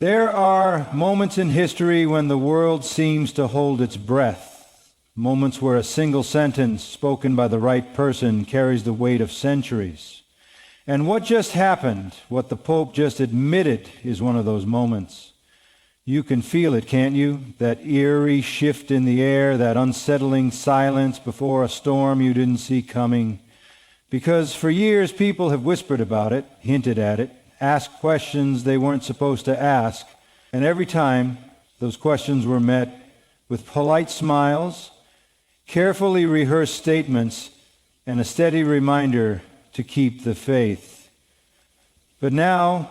There are moments in history when the world seems to hold its breath, moments where a single sentence spoken by the right person carries the weight of centuries. And what just happened, what the Pope just admitted, is one of those moments. You can feel it, can't you? That eerie shift in the air, that unsettling silence before a storm you didn't see coming. Because for years people have whispered about it, hinted at it, asked questions they weren't supposed to ask, and every time those questions were met with polite smiles, carefully rehearsed statements, and a steady reminder to keep the faith. But now,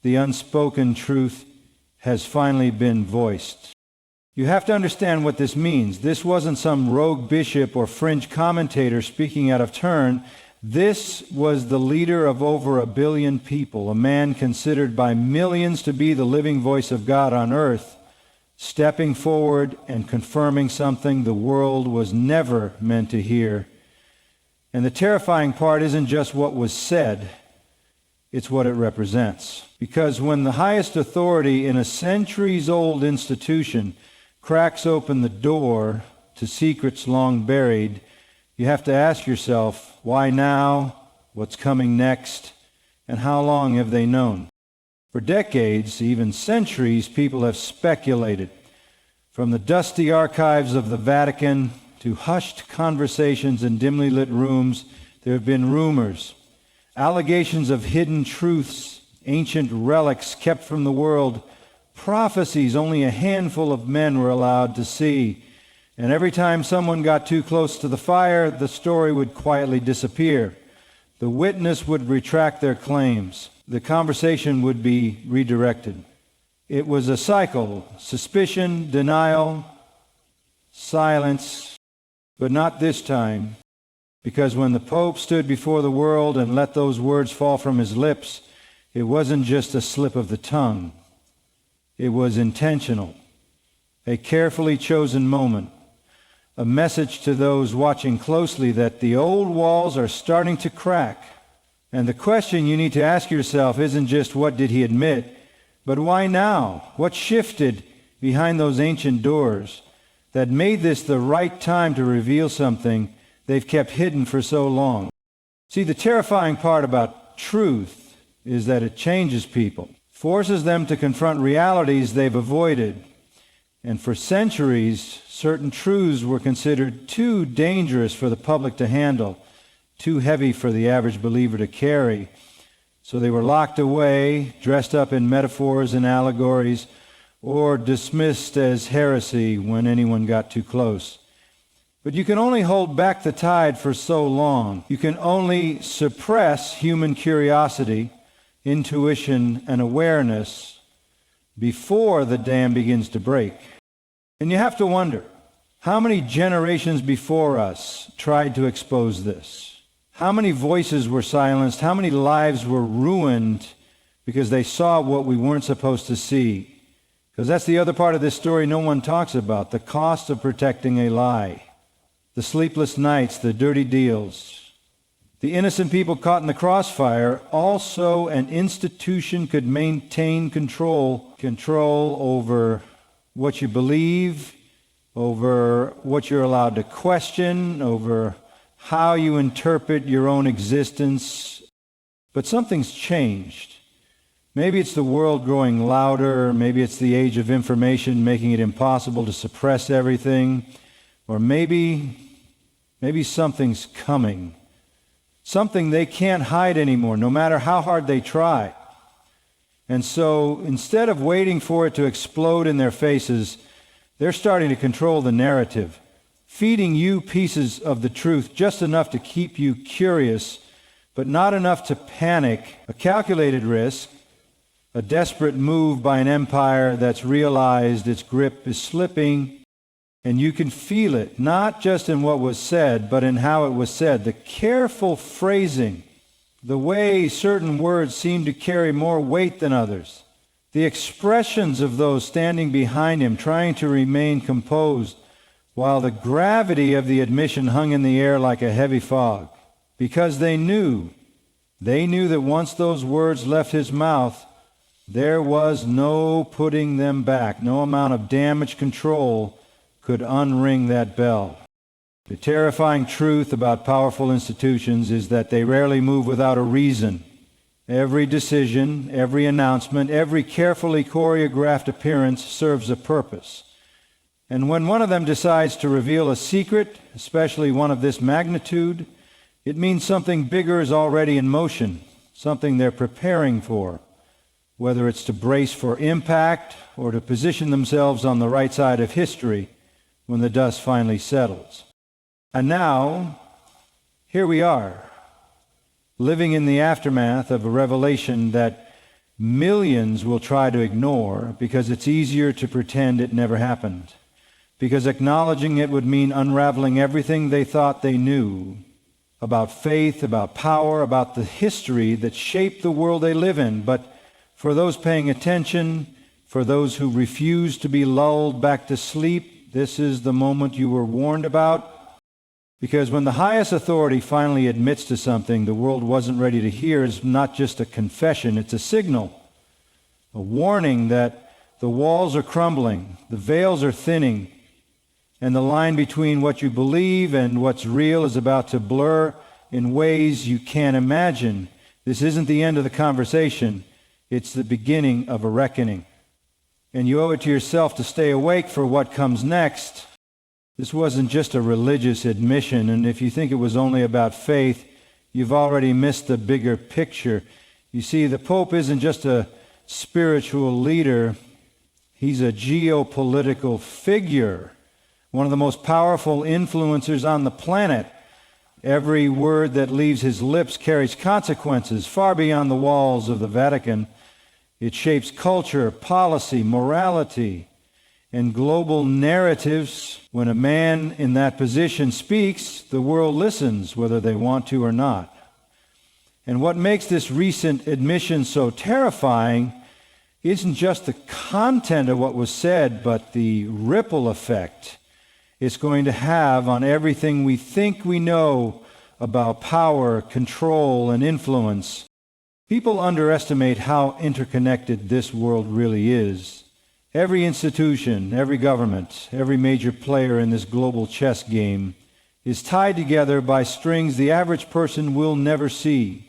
the unspoken truth has finally been voiced. You have to understand what this means. This wasn't some rogue bishop or fringe commentator speaking out of turn. This was the leader of over 1 billion people, a man considered by millions to be the living voice of God on earth, stepping forward and confirming something the world was never meant to hear. And the terrifying part isn't just what was said, it's what it represents. Because when the highest authority in a centuries-old institution cracks open the door to secrets long buried, you have to ask yourself, why now, what's coming next, and how long have they known? For decades, even centuries, people have speculated. From the dusty archives of the Vatican to hushed conversations in dimly lit rooms, there have been rumors, allegations of hidden truths, ancient relics kept from the world, prophecies only a handful of men were allowed to see. And every time someone got too close to the fire, the story would quietly disappear. The witness would retract their claims. The conversation would be redirected. It was a cycle: suspicion, denial, silence. But not this time, because when the Pope stood before the world and let those words fall from his lips, it wasn't just a slip of the tongue. It was intentional, a carefully chosen moment, a message to those watching closely that the old walls are starting to crack. And the question you need to ask yourself isn't just what did he admit, but why now? What shifted behind those ancient doors that made this the right time to reveal something they've kept hidden for so long? See, the terrifying part about truth is that it changes people, forces them to confront realities they've avoided. And for centuries, certain truths were considered too dangerous for the public to handle, too heavy for the average believer to carry. So they were locked away, dressed up in metaphors and allegories, or dismissed as heresy when anyone got too close. But you can only hold back the tide for so long. You can only suppress human curiosity, intuition, and awareness before the dam begins to break. And you have to wonder, how many generations before us tried to expose this? How many voices were silenced? How many lives were ruined because they saw what we weren't supposed to see? Because that's the other part of this story no one talks about, the cost of protecting a lie. The sleepless nights, the dirty deals. The innocent people caught in the crossfire, also an institution could maintain control over what you believe, over what you're allowed to question, over how you interpret your own existence. But something's changed. Maybe it's the world growing louder, maybe it's the age of information making it impossible to suppress everything, or maybe something's coming. Something they can't hide anymore, no matter how hard they try. And so instead of waiting for it to explode in their faces, they're starting to control the narrative, feeding you pieces of the truth, just enough to keep you curious, but not enough to panic. A calculated risk, a desperate move by an empire that's realized its grip is slipping, and you can feel it, not just in what was said, but in how it was said. The careful phrasing, the way certain words seem to carry more weight than others, the expressions of those standing behind him trying to remain composed, while the gravity of the admission hung in the air like a heavy fog, because they knew They knew that once those words left his mouth, there was no putting them back. No amount of damage control could unring that bell. The terrifying truth about powerful institutions is that they rarely move without a reason. Every decision, every announcement, every carefully choreographed appearance serves a purpose. And when one of them decides to reveal a secret, especially one of this magnitude, it means something bigger is already in motion, something they're preparing for, whether it's to brace for impact or to position themselves on the right side of history when the dust finally settles. And now, here we are, living in the aftermath of a revelation that millions will try to ignore because it's easier to pretend it never happened, because acknowledging it would mean unraveling everything they thought they knew about faith, about power, about the history that shaped the world they live in. But for those paying attention, for those who refuse to be lulled back to sleep, this is the moment you were warned about. Because when the highest authority finally admits to something the world wasn't ready to hear, it's not just a confession, it's a signal, a warning that the walls are crumbling, the veils are thinning, and the line between what you believe and what's real is about to blur in ways you can't imagine. This isn't the end of the conversation, it's the beginning of a reckoning. And you owe it to yourself to stay awake for what comes next. This wasn't just a religious admission, and if you think it was only about faith, you've already missed the bigger picture. You see, the Pope isn't just a spiritual leader, he's a geopolitical figure, one of the most powerful influencers on the planet. Every word that leaves his lips carries consequences far beyond the walls of the Vatican. It shapes culture, policy, morality, and global narratives. When a man in that position speaks, the world listens, whether they want to or not. And what makes this recent admission so terrifying isn't just the content of what was said, but the ripple effect it's going to have on everything we think we know about power, control, and influence. People underestimate how interconnected this world really is. Every institution, every government, every major player in this global chess game is tied together by strings the average person will never see.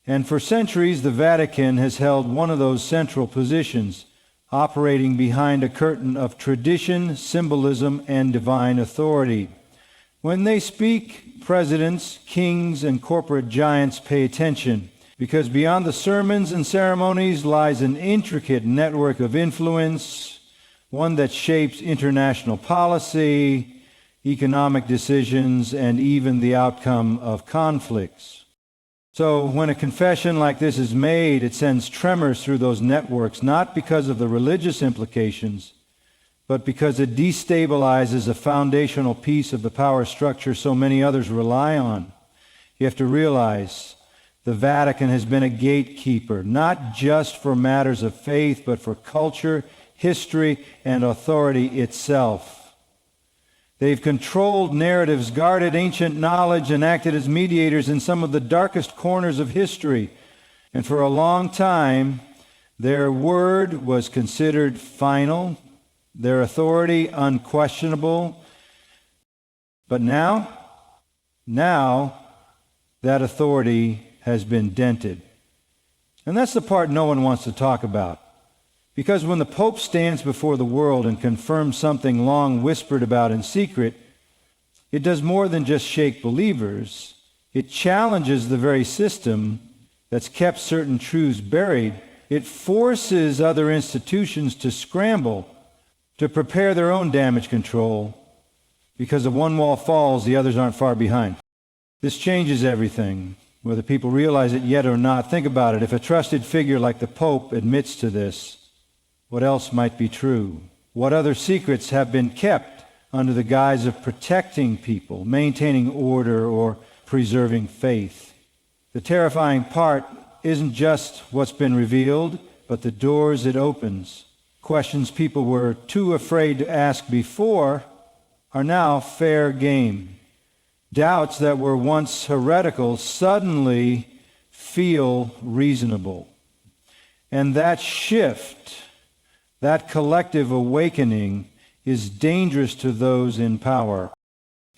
And for centuries, the Vatican has held one of those central positions, operating behind a curtain of tradition, symbolism, and divine authority. When they speak, presidents, kings, and corporate giants pay attention, because beyond the sermons and ceremonies lies an intricate network of influence, one that shapes international policy, economic decisions, and even the outcome of conflicts. So when a confession like this is made, it sends tremors through those networks, not because of the religious implications, but because it destabilizes a foundational piece of the power structure so many others rely on. You have to realize the Vatican has been a gatekeeper, not just for matters of faith, but for culture, history, and authority itself. They've controlled narratives, guarded ancient knowledge, and acted as mediators in some of the darkest corners of history. And for a long time, their word was considered final, their authority unquestionable. But now that authority has been dented. And that's the part no one wants to talk about. Because when the Pope stands before the world and confirms something long whispered about in secret, it does more than just shake believers. It challenges the very system that's kept certain truths buried. It forces other institutions to scramble, to prepare their own damage control, because if one wall falls, the others aren't far behind. This changes everything. Whether people realize it yet or not, think about it. If a trusted figure like the Pope admits to this, what else might be true? What other secrets have been kept under the guise of protecting people, maintaining order, or preserving faith? The terrifying part isn't just what's been revealed, but the doors it opens. Questions people were too afraid to ask before are now fair game. Doubts that were once heretical suddenly feel reasonable. And that shift, that collective awakening, is dangerous to those in power.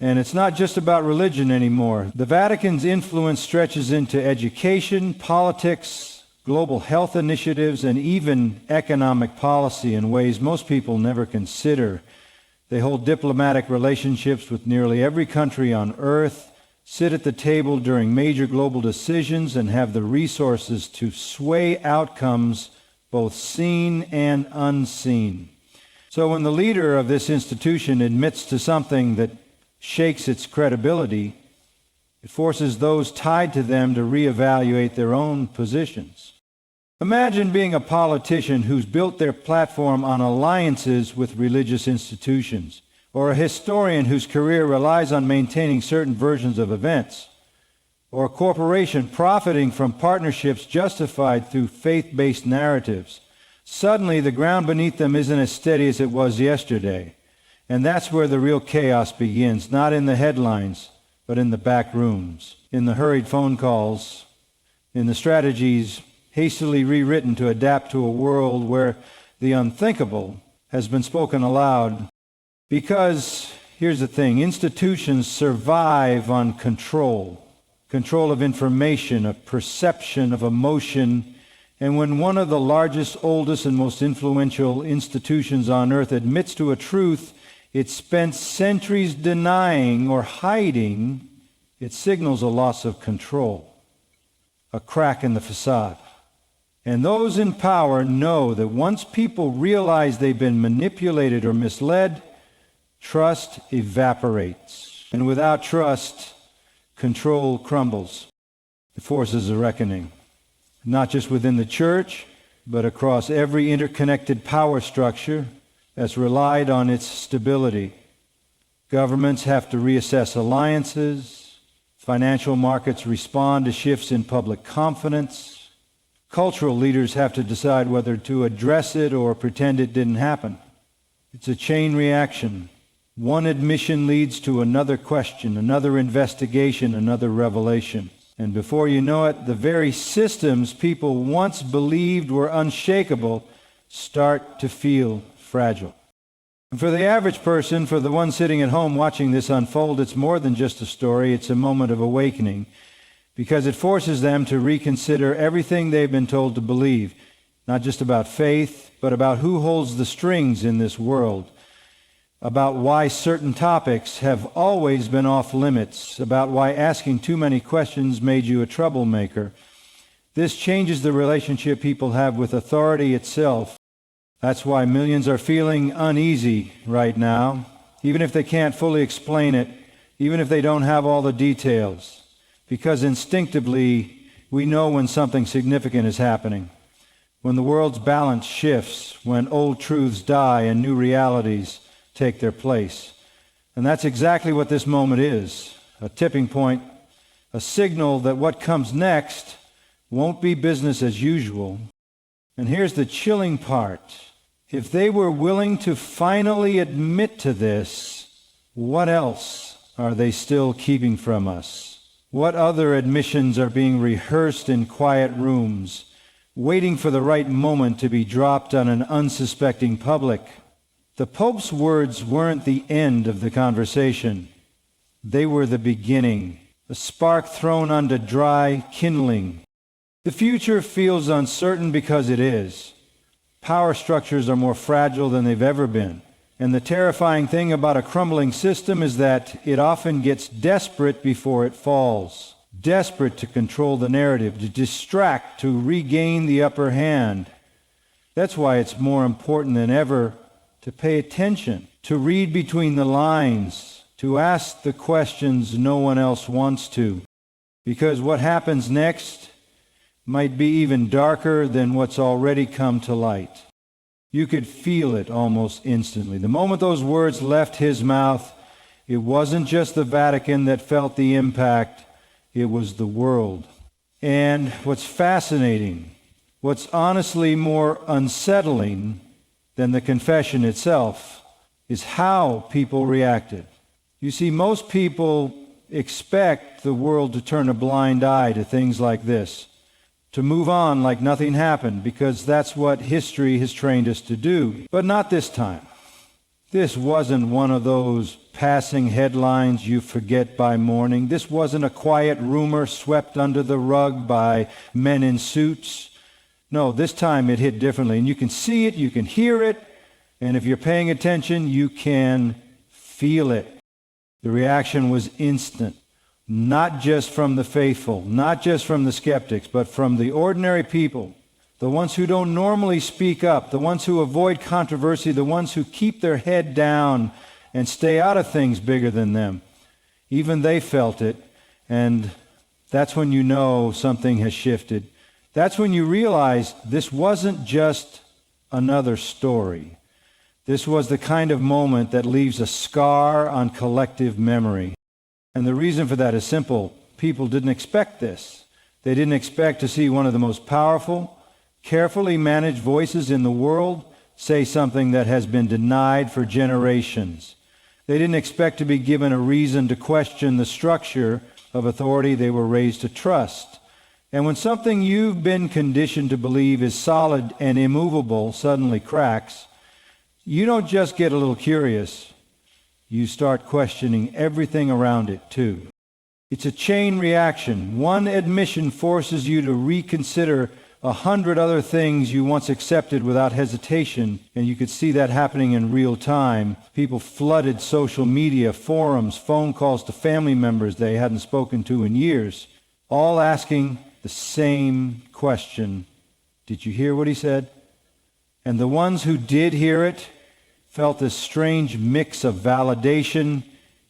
And it's not just about religion anymore. The Vatican's influence stretches into education, politics, global health initiatives, and even economic policy in ways most people never consider. They hold diplomatic relationships with nearly every country on earth, sit at the table during major global decisions, and have the resources to sway outcomes both seen and unseen. So when the leader of this institution admits to something that shakes its credibility, it forces those tied to them to reevaluate their own positions. Imagine being a politician who's built their platform on alliances with religious institutions, or a historian whose career relies on maintaining certain versions of events, or a corporation profiting from partnerships justified through faith-based narratives. Suddenly, the ground beneath them isn't as steady as it was yesterday. And that's where the real chaos begins, not in the headlines, but in the back rooms, in the hurried phone calls, in the strategies hastily rewritten to adapt to a world where the unthinkable has been spoken aloud. Because, here's the thing, institutions survive on control of information, of perception, of emotion. And when one of the largest, oldest, and most influential institutions on earth admits to a truth it spent centuries denying or hiding, it signals a loss of control, a crack in the facade. And those in power know that once people realize they've been manipulated or misled, trust evaporates. And without trust, control crumbles. It forces a reckoning, not just within the church, but across every interconnected power structure that's relied on its stability. Governments have to reassess alliances. Financial markets respond to shifts in public confidence. Cultural leaders have to decide whether to address it or pretend it didn't happen. It's a chain reaction. One admission leads to another question, another investigation, another revelation. And before you know it, the very systems people once believed were unshakable start to feel fragile. And for the average person, for the one sitting at home watching this unfold, it's more than just a story, it's a moment of awakening, because it forces them to reconsider everything they've been told to believe, not just about faith, but about who holds the strings in this world, about why certain topics have always been off limits, about why asking too many questions made you a troublemaker. This changes the relationship people have with authority itself. That's why millions are feeling uneasy right now, even if they can't fully explain it, even if they don't have all the details, because instinctively we know when something significant is happening, when the world's balance shifts, when old truths die and new realities take their place. And that's exactly what this moment is, a tipping point, a signal that what comes next won't be business as usual. And here's the chilling part. If they were willing to finally admit to this, what else are they still keeping from us? What other admissions are being rehearsed in quiet rooms, waiting for the right moment to be dropped on an unsuspecting public? The Pope's words weren't the end of the conversation. They were the beginning, a spark thrown onto dry kindling. The future feels uncertain because it is. Power structures are more fragile than they've ever been. And the terrifying thing about a crumbling system is that it often gets desperate before it falls. Desperate to control the narrative, to distract, to regain the upper hand. That's why it's more important than ever to pay attention, to read between the lines, to ask the questions no one else wants to. Because what happens next might be even darker than what's already come to light. You could feel it almost instantly. The moment those words left his mouth, it wasn't just the Vatican that felt the impact, it was the world. And what's fascinating, what's honestly more unsettling than the confession itself, is how people reacted. You see, most people expect the world to turn a blind eye to things like this, to move on like nothing happened, because that's what history has trained us to do. But not this time. This wasn't one of those passing headlines you forget by morning. This wasn't a quiet rumor swept under the rug by men in suits. No, this time it hit differently. And you can see it, you can hear it, and if you're paying attention, you can feel it. The reaction was instant, not just from the faithful, not just from the skeptics, but from the ordinary people, the ones who don't normally speak up, the ones who avoid controversy, the ones who keep their head down and stay out of things bigger than them. Even they felt it, and that's when you know something has shifted. That's when you realize this wasn't just another story. This was the kind of moment that leaves a scar on collective memory. And the reason for that is simple. People didn't expect this. They didn't expect to see one of the most powerful, carefully managed voices in the world say something that has been denied for generations. They didn't expect to be given a reason to question the structure of authority they were raised to trust. And when something you've been conditioned to believe is solid and immovable suddenly cracks, you don't just get a little curious. You start questioning everything around it, too. It's a chain reaction. One admission forces you to reconsider 100 other things you once accepted without hesitation, and you could see that happening in real time. People flooded social media, forums, phone calls to family members they hadn't spoken to in years, all asking the same question. Did you hear what he said? And the ones who did hear it felt this strange mix of validation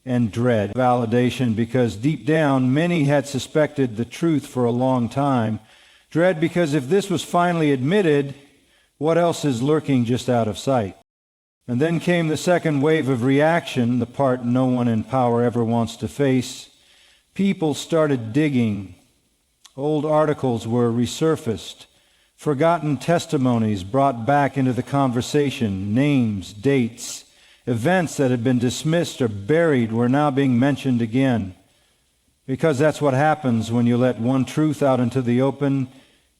and dread. Validation because deep down many had suspected the truth for a long time. Dread because if this was finally admitted, what else is lurking just out of sight? And then came the second wave of reaction, the part no one in power ever wants to face. People started digging. Old articles were resurfaced. Forgotten testimonies brought back into the conversation. Names, dates, events that had been dismissed or buried were now being mentioned again. Because that's what happens when you let one truth out into the open.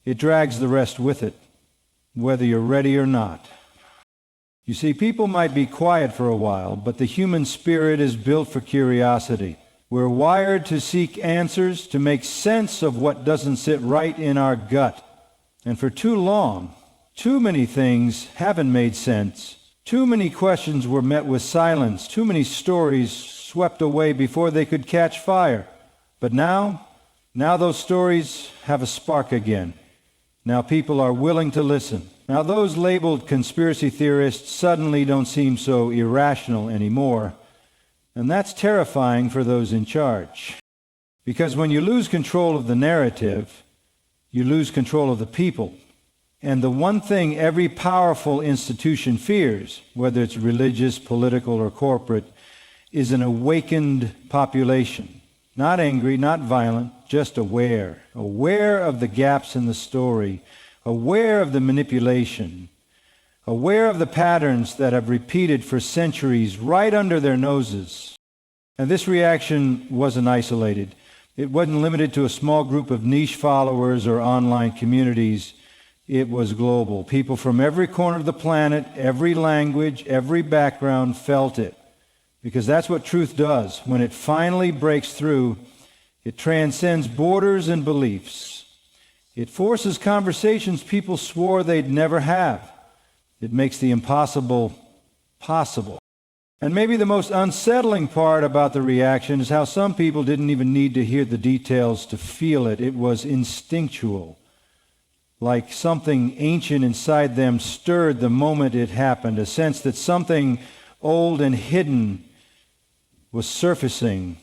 It drags the rest with it, whether you're ready or not. You see, people might be quiet for a while, but the human spirit is built for curiosity. We're wired to seek answers, to make sense of what doesn't sit right in our gut. And for too long, too many things haven't made sense. Too many questions were met with silence. Too many stories swept away before they could catch fire. But now those stories have a spark again. Now people are willing to listen. Now those labeled conspiracy theorists suddenly don't seem so irrational anymore. And that's terrifying for those in charge. Because when you lose control of the narrative, you lose control of the people. And the one thing every powerful institution fears, whether it's religious, political, or corporate, is an awakened population. Not angry, not violent, just aware. Aware of the gaps in the story. Aware of the manipulation. Aware of the patterns that have repeated for centuries right under their noses. And this reaction wasn't isolated. It wasn't limited to a small group of niche followers or online communities. It was global. People from every corner of the planet, every language, every background felt it. Because that's what truth does. When it finally breaks through, it transcends borders and beliefs. It forces conversations people swore they'd never have. It makes the impossible possible. And maybe the most unsettling part about the reaction is how some people didn't even need to hear the details to feel it. It was instinctual. Like something ancient inside them stirred the moment it happened, a sense that something old and hidden was surfacing,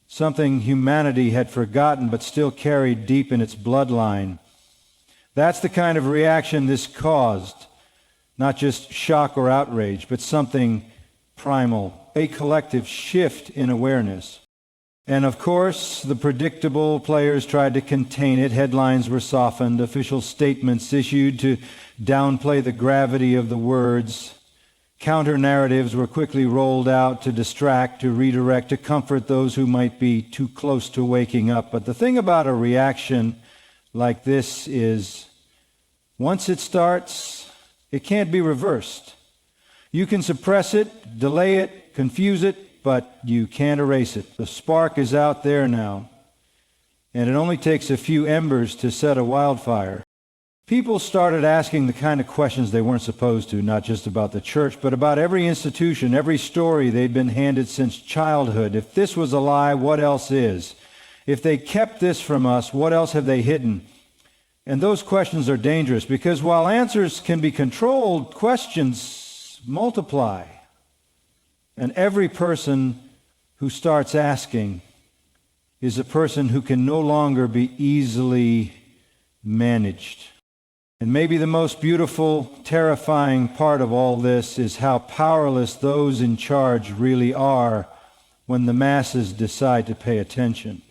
something humanity had forgotten but still carried deep in its bloodline. That's the kind of reaction this caused, not just shock or outrage, but something primal, a collective shift in awareness. And of course, the predictable players tried to contain it. Headlines were softened, official statements issued to downplay the gravity of the words. Counter-narratives were quickly rolled out to distract, to redirect, to comfort those who might be too close to waking up. But the thing about a reaction like this is, once it starts, it can't be reversed. You can suppress it, delay it, confuse it, but you can't erase it. The spark is out there now, and it only takes a few embers to set a wildfire. People started asking the kind of questions they weren't supposed to, not just about the church, but about every institution, every story they'd been handed since childhood. If this was a lie, what else is? If they kept this from us, what else have they hidden? And those questions are dangerous because while answers can be controlled, questions multiply. And every person who starts asking is a person who can no longer be easily managed. And maybe the most beautiful, terrifying part of all this is how powerless those in charge really are when the masses decide to pay attention.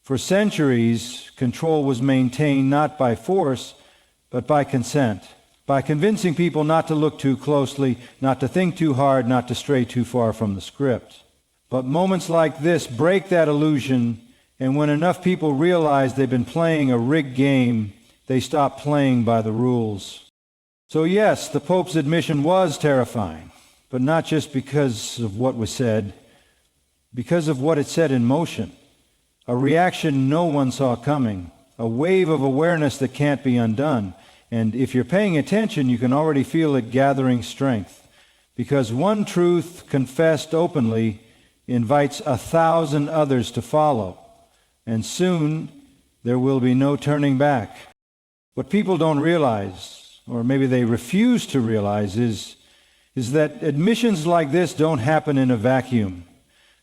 For centuries, control was maintained not by force, but by consent, by convincing people not to look too closely, not to think too hard, not to stray too far from the script. But moments like this break that illusion, and when enough people realize they've been playing a rigged game, they stop playing by the rules. So yes, the Pope's admission was terrifying, but not just because of what was said, because of what it set in motion. A reaction no one saw coming, a wave of awareness that can't be undone. And if you're paying attention, you can already feel it gathering strength, because one truth confessed openly invites 1,000 others to follow, and soon there will be no turning back. What people don't realize, or maybe they refuse to realize, is that admissions like this don't happen in a vacuum.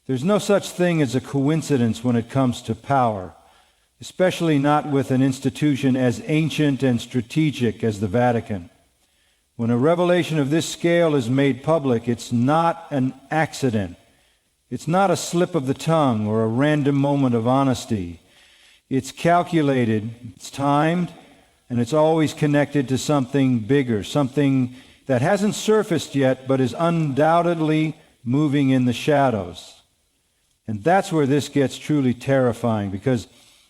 There's no such thing as a coincidence when it comes to power, especially not with an institution as ancient and strategic as the Vatican. When a revelation of this scale is made public, it's not an accident. It's not a slip of the tongue or a random moment of honesty. It's calculated, it's timed, and it's always connected to something bigger, something that hasn't surfaced yet but is undoubtedly moving in the shadows. And that's where this gets truly terrifying, because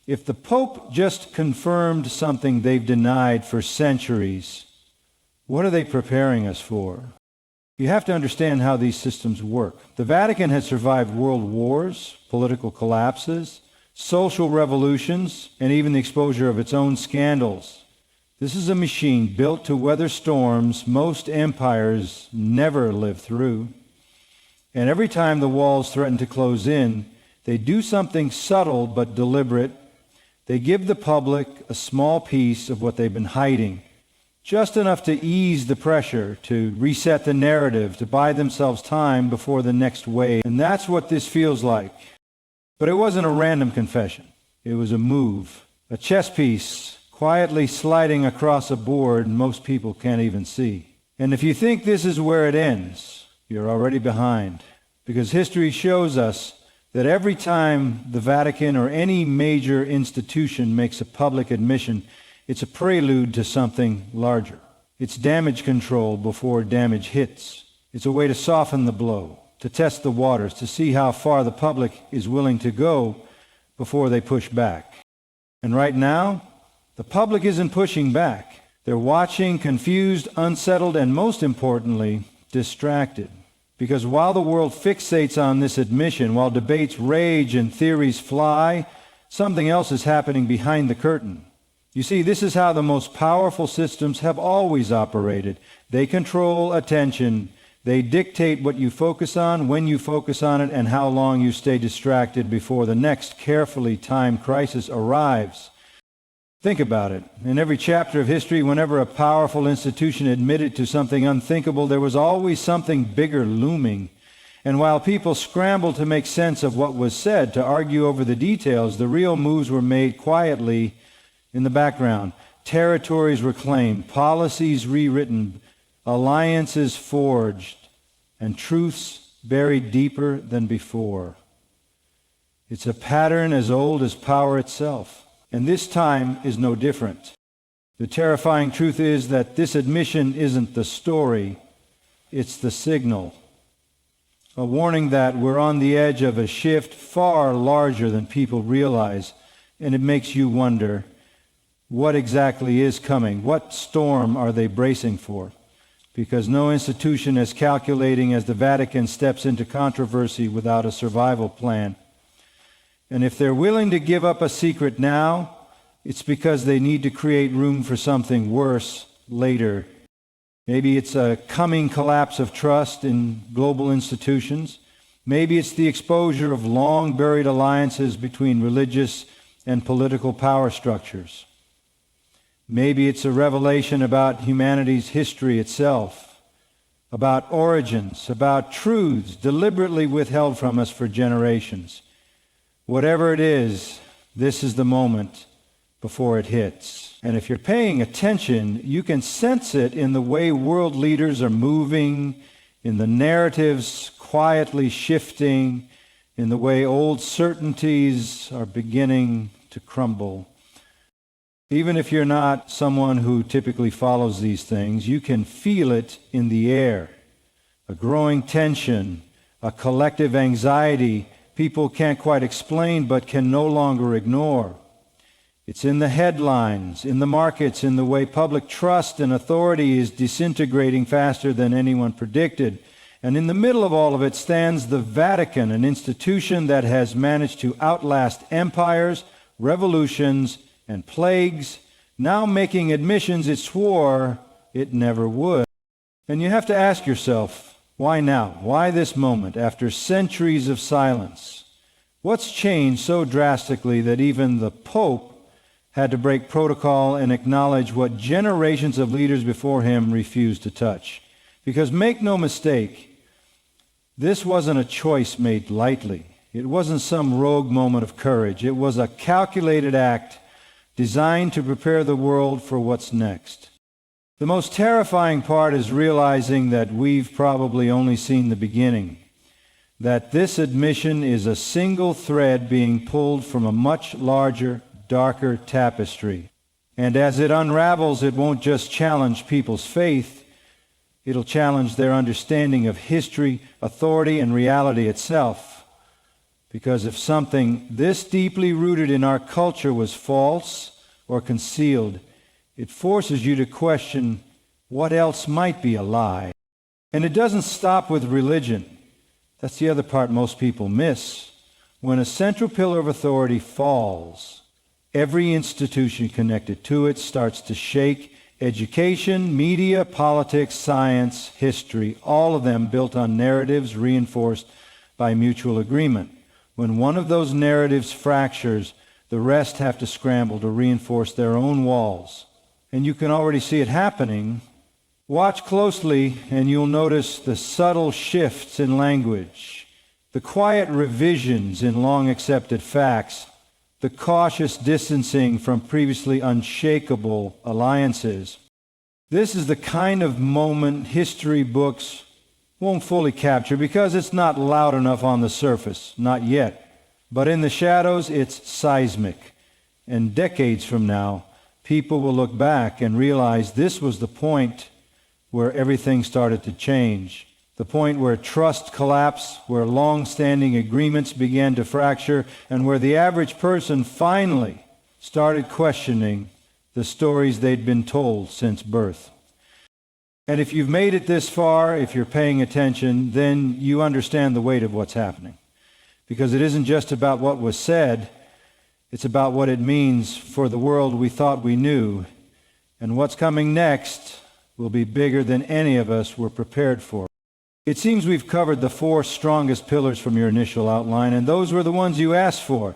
if the Pope just confirmed something they've denied for centuries, what are they preparing us for? You have to understand how these systems work. The Vatican has survived world wars, political collapses, social revolutions, and even the exposure of its own scandals. This is a machine built to weather storms most empires never live through. And every time the walls threaten to close in, they do something subtle but deliberate. They give the public a small piece of what they've been hiding, just enough to ease the pressure, to reset the narrative, to buy themselves time before the next wave. And that's what this feels like. But it wasn't a random confession. It was a move, a chess piece quietly sliding across a board most people can't even see. And if you think this is where it ends, you're already behind. Because history shows us that every time the Vatican or any major institution makes a public admission, it's a prelude to something larger. It's damage control before damage hits. It's a way to soften the blow, to test the waters, to see how far the public is willing to go before they push back. And right now, the public isn't pushing back. They're watching, confused, unsettled, and most importantly, distracted. Because while the world fixates on this admission, while debates rage and theories fly, something else is happening behind the curtain. You see, this is how the most powerful systems have always operated. They control attention. They dictate what you focus on, when you focus on it, and how long you stay distracted before the next carefully timed crisis arrives. Think about it. In every chapter of history, whenever a powerful institution admitted to something unthinkable, there was always something bigger looming. And while people scrambled to make sense of what was said, to argue over the details, the real moves were made quietly in the background. Territories reclaimed, policies rewritten, alliances forged, and truths buried deeper than before. It's a pattern as old as power itself. And this time is no different. The terrifying truth is that this admission isn't the story. it's the signal. A warning that we're on the edge of a shift far larger than people realize, and it makes you wonder, what exactly is coming? What storm are they bracing for? Because no institution as calculating as the Vatican steps into controversy without a survival plan. And if they're willing to give up a secret now, it's because they need to create room for something worse later. Maybe it's a coming collapse of trust in global institutions. Maybe it's the exposure of long-buried alliances between religious and political power structures. Maybe it's a revelation about humanity's history itself, about origins, about truths deliberately withheld from us for generations. Whatever it is, this is the moment before it hits. And if you're paying attention, you can sense it in the way world leaders are moving, in the narratives quietly shifting, in the way old certainties are beginning to crumble. Even if you're not someone who typically follows these things, you can feel it in the air. A growing tension, a collective anxiety people can't quite explain but can no longer ignore. It's in the headlines, in the markets, in the way public trust and authority is disintegrating faster than anyone predicted. And in the middle of all of it stands the Vatican, an institution that has managed to outlast empires, revolutions, and plagues, now making admissions it swore it never would. And you have to ask yourself, why now? Why this moment after centuries of silence? What's changed so drastically that even the Pope had to break protocol and acknowledge what generations of leaders before him refused to touch? Because make no mistake, this wasn't a choice made lightly. It wasn't some rogue moment of courage. It was a calculated act designed to prepare the world for what's next. The most terrifying part is realizing that we've probably only seen the beginning, that this admission is a single thread being pulled from a much larger, darker tapestry. And as it unravels, it won't just challenge people's faith, it'll challenge their understanding of history, authority, and reality itself. Because if something this deeply rooted in our culture was false or concealed, it forces you to question what else might be a lie. And it doesn't stop with religion. That's the other part most people miss. When a central pillar of authority falls, every institution connected to it starts to shake. Education, media, politics, science, history, all of them built on narratives reinforced by mutual agreement. When one of those narratives fractures, the rest have to scramble to reinforce their own walls. And you can already see it happening. Watch closely and you'll notice the subtle shifts in language, the quiet revisions in long accepted facts, the cautious distancing from previously unshakable alliances. This is the kind of moment history books won't fully capture because it's not loud enough on the surface, not yet. But in the shadows, it's seismic. And decades from now, people will look back and realize this was the point where everything started to change. The point where trust collapsed, where long-standing agreements began to fracture, and where the average person finally started questioning the stories they'd been told since birth. And if you've made it this far, if you're paying attention, then you understand the weight of what's happening. Because it isn't just about what was said, it's about what it means for the world we thought we knew. And what's coming next will be bigger than any of us were prepared for. It seems we've covered the 4 strongest pillars from your initial outline, and those were the ones you asked for.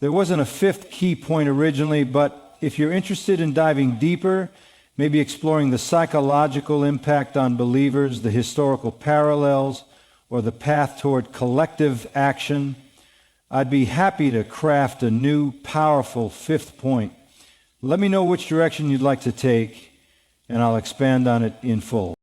There wasn't a 5th key point originally, but if you're interested in diving deeper, maybe exploring the psychological impact on believers, the historical parallels, or the path toward collective action, I'd be happy to craft a new, powerful 5th point. Let me know which direction you'd like to take, and I'll expand on it in full.